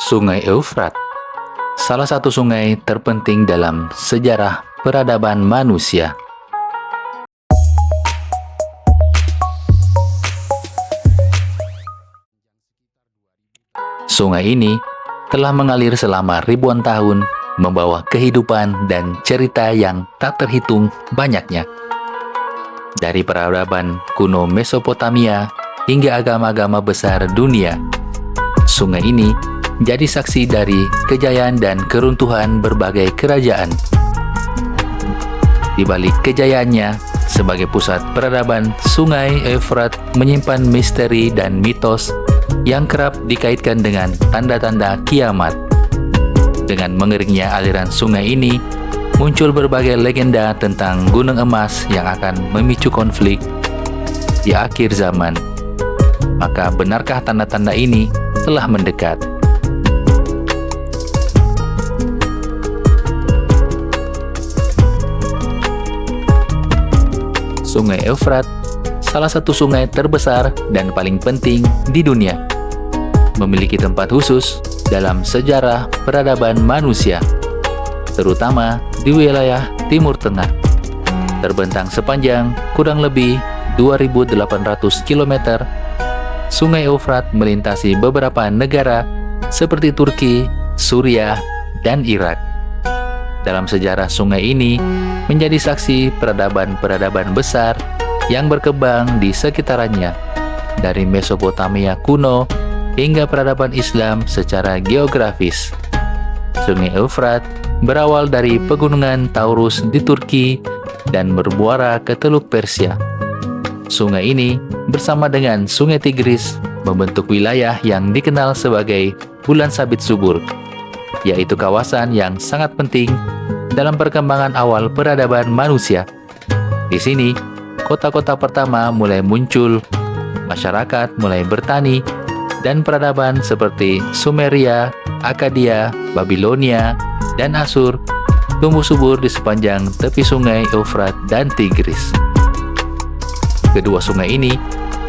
Sungai Eufrat, salah satu sungai terpenting dalam sejarah peradaban manusia. Sungai ini telah mengalir selama ribuan tahun, membawa kehidupan dan cerita yang tak terhitung banyaknya. Dari peradaban kuno Mesopotamia hingga agama-agama besar dunia, sungai ini jadi saksi dari kejayaan dan keruntuhan berbagai kerajaan. Di balik kejayaannya sebagai pusat peradaban, Sungai Eufrat menyimpan misteri dan mitos yang kerap dikaitkan dengan tanda-tanda kiamat. Dengan mengeringnya aliran sungai ini, muncul berbagai legenda tentang gunung emas yang akan memicu konflik di akhir zaman. Maka benarkah tanda-tanda ini telah mendekat? Sungai Eufrat, salah satu sungai terbesar dan paling penting di dunia, memiliki tempat khusus dalam sejarah peradaban manusia, terutama di wilayah Timur Tengah. Terbentang sepanjang kurang lebih 2.800 km, Sungai Eufrat melintasi beberapa negara seperti Turki, Suriah, dan Irak. Dalam sejarah sungai ini menjadi saksi peradaban-peradaban besar yang berkembang di sekitarannya, dari Mesopotamia kuno hingga peradaban Islam secara geografis. Sungai Eufrat berawal dari pegunungan Taurus di Turki dan bermuara ke Teluk Persia. Sungai ini bersama dengan Sungai Tigris membentuk wilayah yang dikenal sebagai Bulan Sabit Subur, yaitu kawasan yang sangat penting dalam perkembangan awal peradaban manusia. Di sini, kota-kota pertama mulai muncul, masyarakat mulai bertani, dan peradaban seperti Sumeria, Akkadia, Babilonia, dan Asur tumbuh subur di sepanjang tepi Sungai Eufrat dan Tigris. Kedua sungai ini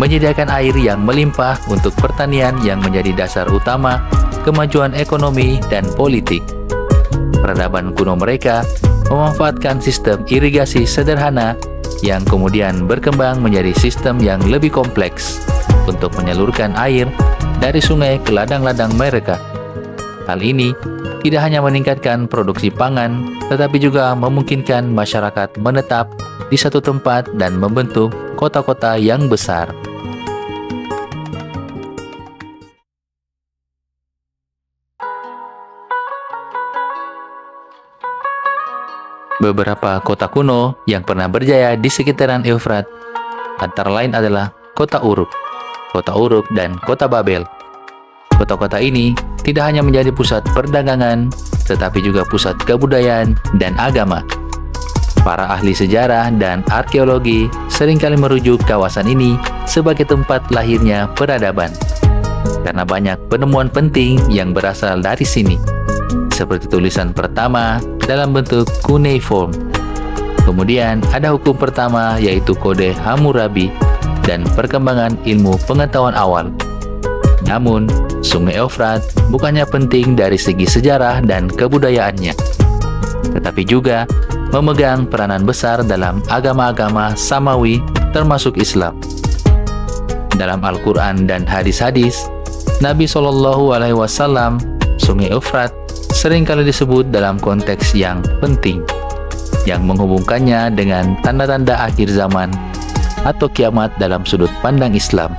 menyediakan air yang melimpah untuk pertanian yang menjadi dasar utama kemajuan ekonomi dan politik. Peradaban kuno mereka memanfaatkan sistem irigasi sederhana yang kemudian berkembang menjadi sistem yang lebih kompleks untuk menyalurkan air dari sungai ke ladang-ladang mereka. Hal ini tidak hanya meningkatkan produksi pangan, tetapi juga memungkinkan masyarakat menetap di satu tempat dan membentuk kota-kota yang besar. Beberapa kota kuno yang pernah berjaya di sekitaran Eufrat antara lain adalah Kota Uruk, dan Kota Babel. Kota-kota ini tidak hanya menjadi pusat perdagangan, tetapi juga pusat kebudayaan dan agama. Para ahli sejarah dan arkeologi seringkali merujuk kawasan ini sebagai tempat lahirnya peradaban, karena banyak penemuan penting yang berasal dari sini, seperti tulisan pertama dalam bentuk cuneiform. Kemudian ada hukum pertama, yaitu Kode Hammurabi, dan perkembangan ilmu pengetahuan awal. Namun, Sungai Eufrat bukannya penting dari segi sejarah dan kebudayaannya, tetapi juga memegang peranan besar dalam agama-agama Samawi termasuk Islam. Dalam Al-Quran dan hadis-hadis, Nabi SAW, Sungai Eufrat seringkali disebut dalam konteks yang penting, yang menghubungkannya dengan tanda-tanda akhir zaman atau kiamat dalam sudut pandang Islam.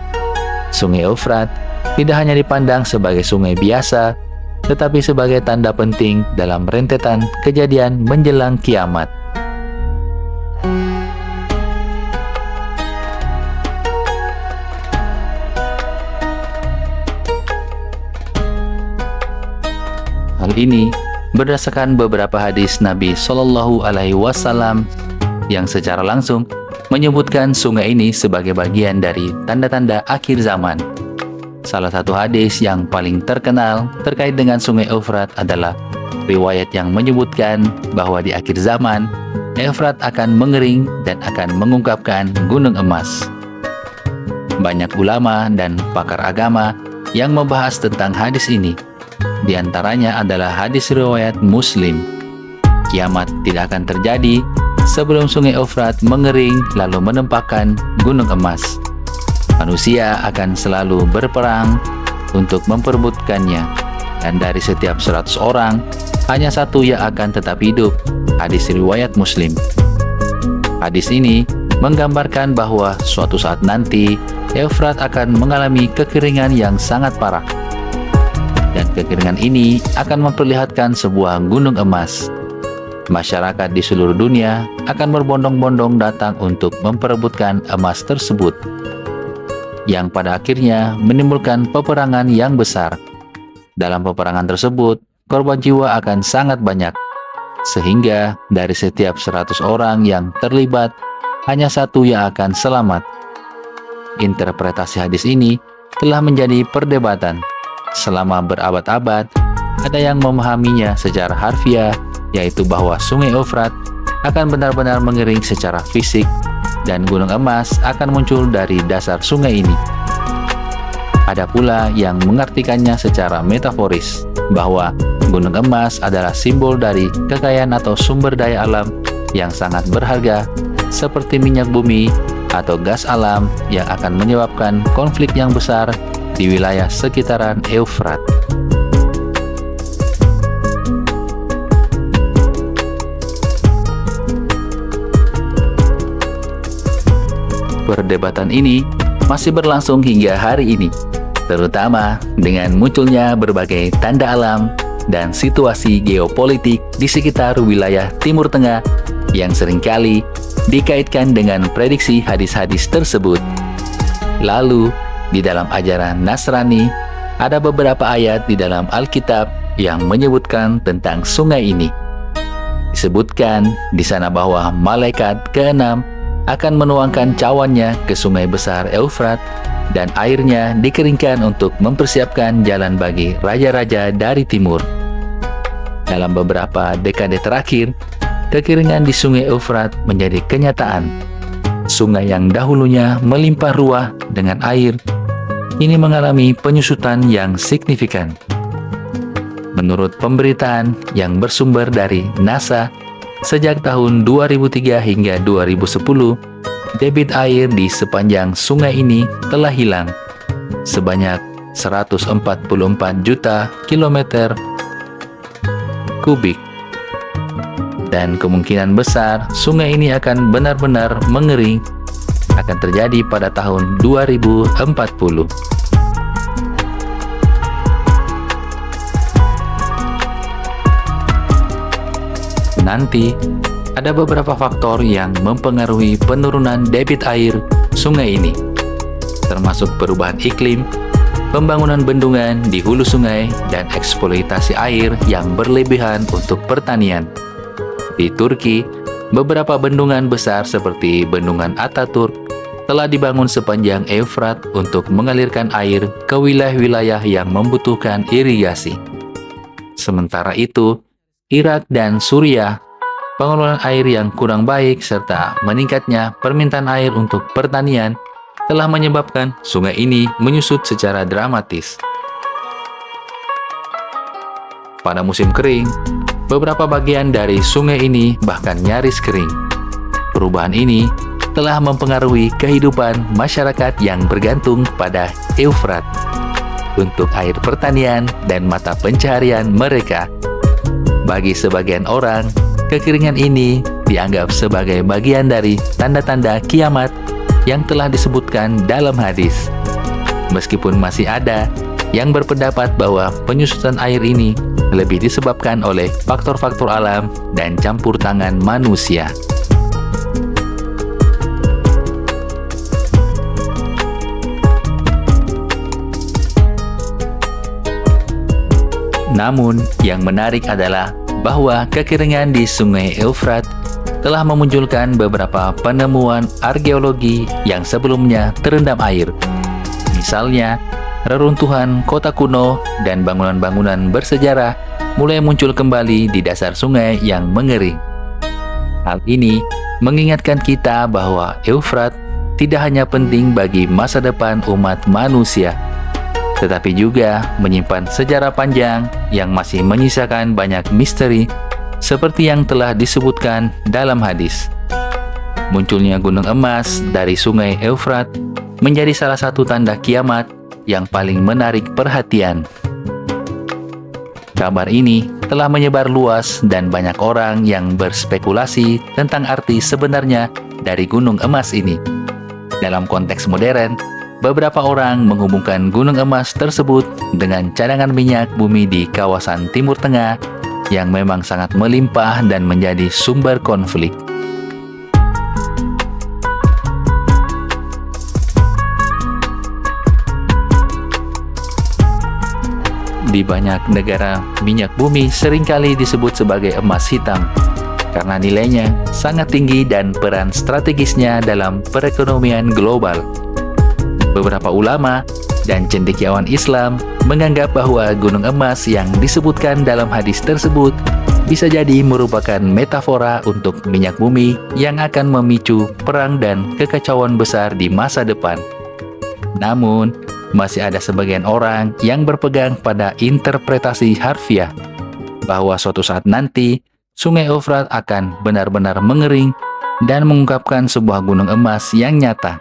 Sungai Eufrat tidak hanya dipandang sebagai sungai biasa, tetapi sebagai tanda penting dalam rentetan kejadian menjelang kiamat. Hal ini berdasarkan beberapa hadis Nabi Shallallahu Alaihi Wasallam yang secara langsung menyebutkan sungai ini sebagai bagian dari tanda-tanda akhir zaman. Salah satu hadis yang paling terkenal terkait dengan Sungai Eufrat adalah riwayat yang menyebutkan bahwa di akhir zaman, Eufrat akan mengering dan akan mengungkapkan gunung emas. Banyak ulama dan pakar agama yang membahas tentang hadis ini, Di antaranya adalah hadis riwayat Muslim. Kiamat tidak akan terjadi sebelum sungai Eufrat mengering lalu menempahkan gunung emas. Manusia akan selalu berperang untuk memperebutkannya, dan dari setiap 100 orang, hanya satu yang akan tetap hidup. Hadis riwayat Muslim. Hadis ini menggambarkan bahwa suatu saat nanti Eufrat akan mengalami kekeringan yang sangat parah. Dan kekeringan ini akan memperlihatkan sebuah gunung emas. Masyarakat di seluruh dunia akan berbondong-bondong datang untuk memperebutkan emas tersebut, yang pada akhirnya menimbulkan peperangan yang besar. Dalam peperangan tersebut, korban jiwa akan sangat banyak, sehingga dari setiap 100 orang yang terlibat, hanya satu yang akan selamat. Interpretasi hadis ini telah menjadi perdebatan. Selama berabad-abad, ada yang memahaminya secara harfiah, yaitu bahwa sungai Eufrat akan benar-benar mengering secara fisik, dan gunung emas akan muncul dari dasar sungai ini. Ada pula yang mengartikannya secara metaforis, bahwa gunung emas adalah simbol dari kekayaan atau sumber daya alam yang sangat berharga, seperti minyak bumi atau gas alam yang akan menyebabkan konflik yang besar di wilayah sekitaran Eufrat. Perdebatan ini masih berlangsung hingga hari ini, terutama dengan munculnya berbagai tanda alam dan situasi geopolitik di sekitar wilayah Timur Tengah yang seringkali dikaitkan dengan prediksi hadis-hadis tersebut. Lalu, di dalam ajaran Nasrani, ada beberapa ayat di dalam Alkitab yang menyebutkan tentang sungai ini. Disebutkan di sana bahwa malaikat ke-6 akan menuangkan cawannya ke sungai besar Eufrat, dan airnya dikeringkan untuk mempersiapkan jalan bagi raja-raja dari timur. Dalam beberapa dekade terakhir, kekeringan di sungai Eufrat menjadi kenyataan. Sungai yang dahulunya melimpah ruah dengan air, ini mengalami penyusutan yang signifikan. Menurut pemberitaan yang bersumber dari NASA, sejak tahun 2003 hingga 2010, debit air di sepanjang sungai ini telah hilang sebanyak 144 juta kilometer kubik. Dan kemungkinan besar sungai ini akan benar-benar mengering akan terjadi pada tahun 2040. Nanti, ada beberapa faktor yang mempengaruhi penurunan debit air sungai ini, termasuk perubahan iklim, pembangunan bendungan di hulu sungai, dan eksploitasi air yang berlebihan untuk pertanian. Di Turki, beberapa bendungan besar seperti Bendungan Ataturk telah dibangun sepanjang Eufrat untuk mengalirkan air ke wilayah-wilayah yang membutuhkan irigasi. Sementara itu, Irak dan Suriah, pengelolaan air yang kurang baik serta meningkatnya permintaan air untuk pertanian telah menyebabkan sungai ini menyusut secara dramatis. Pada musim kering, beberapa bagian dari sungai ini bahkan nyaris kering. Perubahan ini telah mempengaruhi kehidupan masyarakat yang bergantung pada Eufrat untuk air pertanian dan mata pencaharian mereka. Bagi sebagian orang, kekeringan ini dianggap sebagai bagian dari tanda-tanda kiamat yang telah disebutkan dalam hadis. Meskipun masih ada yang berpendapat bahwa penyusutan air ini lebih disebabkan oleh faktor-faktor alam dan campur tangan manusia. Namun, yang menarik adalah bahwa kekeringan di sungai Eufrat telah memunculkan beberapa penemuan arkeologi yang sebelumnya terendam air. Misalnya, reruntuhan kota kuno dan bangunan-bangunan bersejarah mulai muncul kembali di dasar sungai yang mengering. Hal ini mengingatkan kita bahwa Eufrat tidak hanya penting bagi masa depan umat manusia, tetapi juga menyimpan sejarah panjang yang masih menyisakan banyak misteri seperti yang telah disebutkan dalam hadis. Munculnya gunung emas dari sungai Eufrat menjadi salah satu tanda kiamat yang paling menarik perhatian. Kabar ini telah menyebar luas dan banyak orang yang berspekulasi tentang arti sebenarnya dari gunung emas ini. Dalam konteks modern, beberapa orang menghubungkan gunung emas tersebut dengan cadangan minyak bumi di kawasan Timur Tengah yang memang sangat melimpah dan menjadi sumber konflik. Di banyak negara, minyak bumi seringkali disebut sebagai emas hitam karena nilainya sangat tinggi dan peran strategisnya dalam perekonomian global. Beberapa ulama dan cendekiawan Islam menganggap bahwa gunung emas yang disebutkan dalam hadis tersebut bisa jadi merupakan metafora untuk minyak bumi yang akan memicu perang dan kekacauan besar di masa depan. Namun, masih ada sebagian orang yang berpegang pada interpretasi harfiah bahwa suatu saat nanti Sungai Eufrat akan benar-benar mengering dan mengungkapkan sebuah gunung emas yang nyata.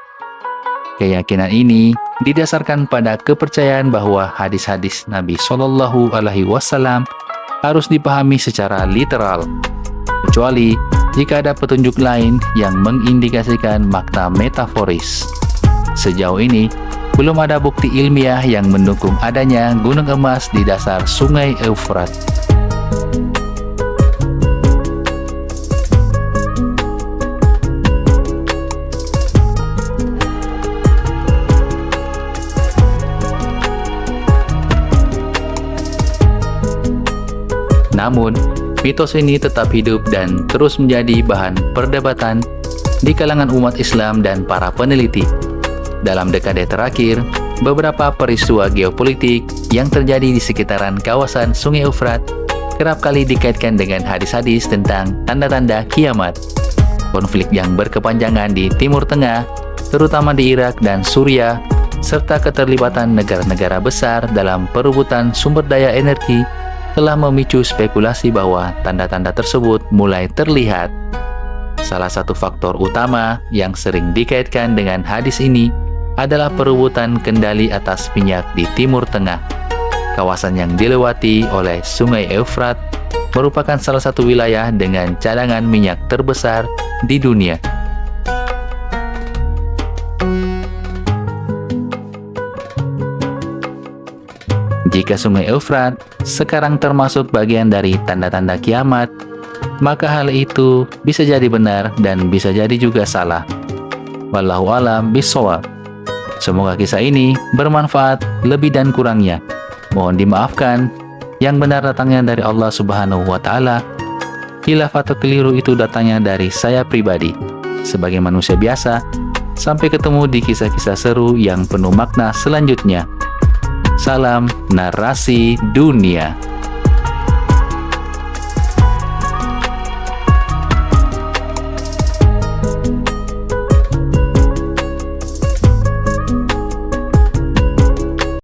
Keyakinan ini didasarkan pada kepercayaan bahwa hadis-hadis Nabi Shallallahu Alaihi Wasallam harus dipahami secara literal, kecuali jika ada petunjuk lain yang mengindikasikan makna metaforis. Sejauh ini, belum ada bukti ilmiah yang mendukung adanya gunung emas di dasar Sungai Eufrat. Namun, mitos ini tetap hidup dan terus menjadi bahan perdebatan di kalangan umat Islam dan para peneliti. Dalam dekade terakhir, beberapa peristiwa geopolitik yang terjadi di sekitaran kawasan Sungai Eufrat kerap kali dikaitkan dengan hadis-hadis tentang tanda-tanda kiamat. Konflik yang berkepanjangan di Timur Tengah, terutama di Irak dan Suriah, serta keterlibatan negara-negara besar dalam perebutan sumber daya energi telah memicu spekulasi bahwa tanda-tanda tersebut mulai terlihat. Salah satu faktor utama yang sering dikaitkan dengan hadis ini adalah perebutan kendali atas minyak di Timur Tengah. Kawasan yang dilewati oleh Sungai Eufrat merupakan salah satu wilayah dengan cadangan minyak terbesar di dunia. Jika Sungai Eufrat sekarang termasuk bagian dari tanda-tanda kiamat, maka hal itu bisa jadi benar dan bisa jadi juga salah. Wallahu a'lam bishawab. Semoga kisah ini bermanfaat lebih dan kurangnya. Mohon dimaafkan, yang benar datangnya dari Allah Subhanahu wa Ta'ala. Khilaf atau keliru itu datangnya dari saya pribadi, sebagai manusia biasa. Sampai ketemu di kisah-kisah seru yang penuh makna selanjutnya. Salam narasi dunia.